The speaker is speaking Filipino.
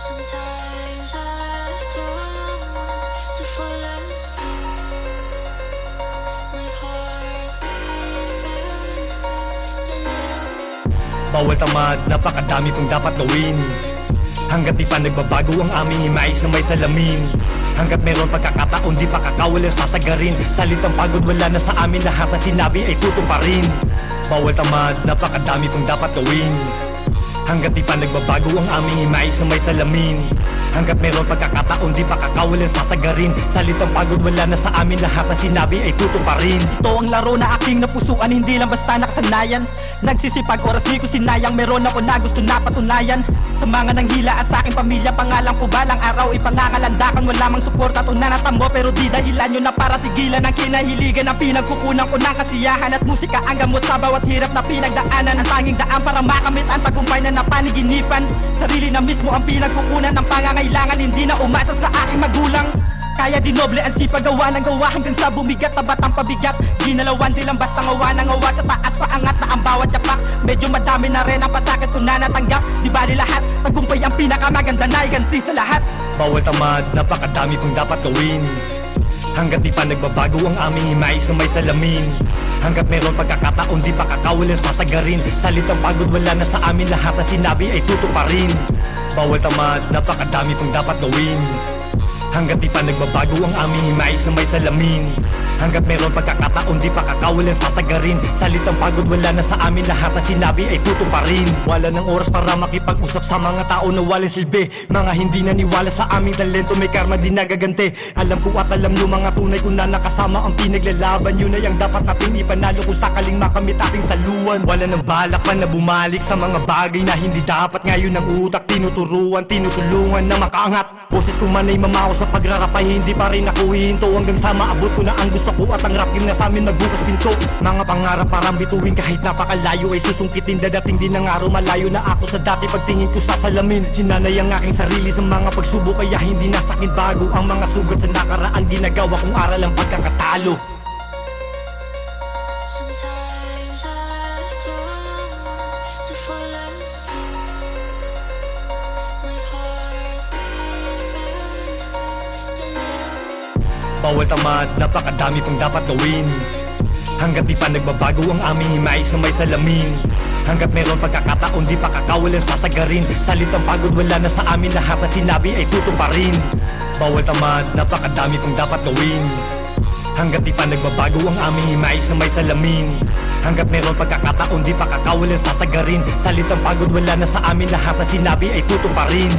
Sometimes I don't want to fall asleep. My heart beat faster a little. Bawal tamad, napakadami kong dapat gawin. Hanggat di pa nagbabago ang aming imais na may salamin. Hanggat meron pagkakataon di pa kakawalan sasagarin. Salitang pagod wala na sa amin, lahat na sinabi ay tuto pa rin. Bawal tamad, napakadami kong dapat gawin. Hanggat di pa nagbabago ang aming imais na may salamin. Hanggat meron pagkakataon di pa kakawalan sasagarin. Salitang pagod wala na sa amin, lahat na sinabi ay tuto pa rin. Ito ang laro na aking napusuan, hindi lang basta nakasanayan. Nagsisipag oras di ko sinayang, meron ako na gusto na patunayan. Sa mga nanghila at sa aking pamilya, pangalan ko balang araw ipangangalandakan. Wala mang suporta at unanatan mo, pero di dahilan yun na para tigilan ang kinahiligan. Ang pinagkukunan ko ng kasiyahan at musika ang gamot sa bawat hirap na pinagdaanan. Ang tanging daan para makamit ang tagumpay na napaniginipan. Sarili na mismo ang pinagkukunan ng pangangailangan, hindi na umasa sa aking magulang. Kaya dinoble ang sipag, gawa ng gawa hanggang sa bumigat na batang pabigat. Ginalawan di lang basta ngawa ng ngawa, sa taas paangat na ang bawat yapak. Medyo madami na rin ang pasakit ko na natanggap. Di bali lahat, tagumpay ang pinakamaganda na iganti sa lahat. Bawal tamad, napakadami kong dapat gawin. Hanggat di pa nagbabago ang aming imais na may salamin. Hanggat meron pagkakataon di pa kakawalan sasagarin. Salitang pagod wala na sa amin, lahat na sinabi ay tuto pa rin. Bawal tamad, napakadami kong dapat gawin. Hanggat di pa nagbabago ang aming imais na may salamin. Hanggat meron pagkakataon di pa kakawalan sasagarin. Salitang pagod wala na sa amin, lahat na sinabi ay tuto pa rin. Wala ng oras para makipag-usap sa mga tao na walang silbi. Mga hindi naniwala sa aming talento, may karma din nagagante. Alam ko at alam nyo mga tunay ko na nakasama ang pinaglalaban. Yun ay ang dapat natin ipanalo kung sakaling makamit ating saluan. Wala nang balak pa na bumalik sa mga bagay na hindi dapat. Ngayon ang utak tinuturuan, tinutulungan na makaangat. Boses ko man ay mamaw sa pagrarapay, hindi pa rin ako hihinto hanggang sa maabot ko na ang gusto ko at ang rap game na sa amin magbukas pinto. Mga pangarap parang bituin kahit napakalayo ay susungkitin. Dadating din ang araw malayo na ako sa dati pagtingin ko sa salamin. Sinanay ang aking sarili sa mga pagsubok kaya hindi nasakin bago. Ang mga sugat sa nakaraan ginagawa kong aral ang pagkakatalo. Sometimes I don't want to fall asleep. My heart beat faster a little. Bawal tamad, napakadami kong dapat gawin. Hanggat di pa nagbabago ang aming imais na may salamin. Hanggat meron pagkakataon di pa kakawalan sasagarin. Salitang pagod wala na sa amin, lahat na sinabi ay tuto pa rin. Bawal tamad, napakadami kong dapat gawin. Hanggat di pa nagbabago ang aming imais na may salamin. Hanggat meron pagkakataon di pa kakawalan sasagarin. Salitang pagod wala na sa amin, lahat na sinabi ay tuto pa rin.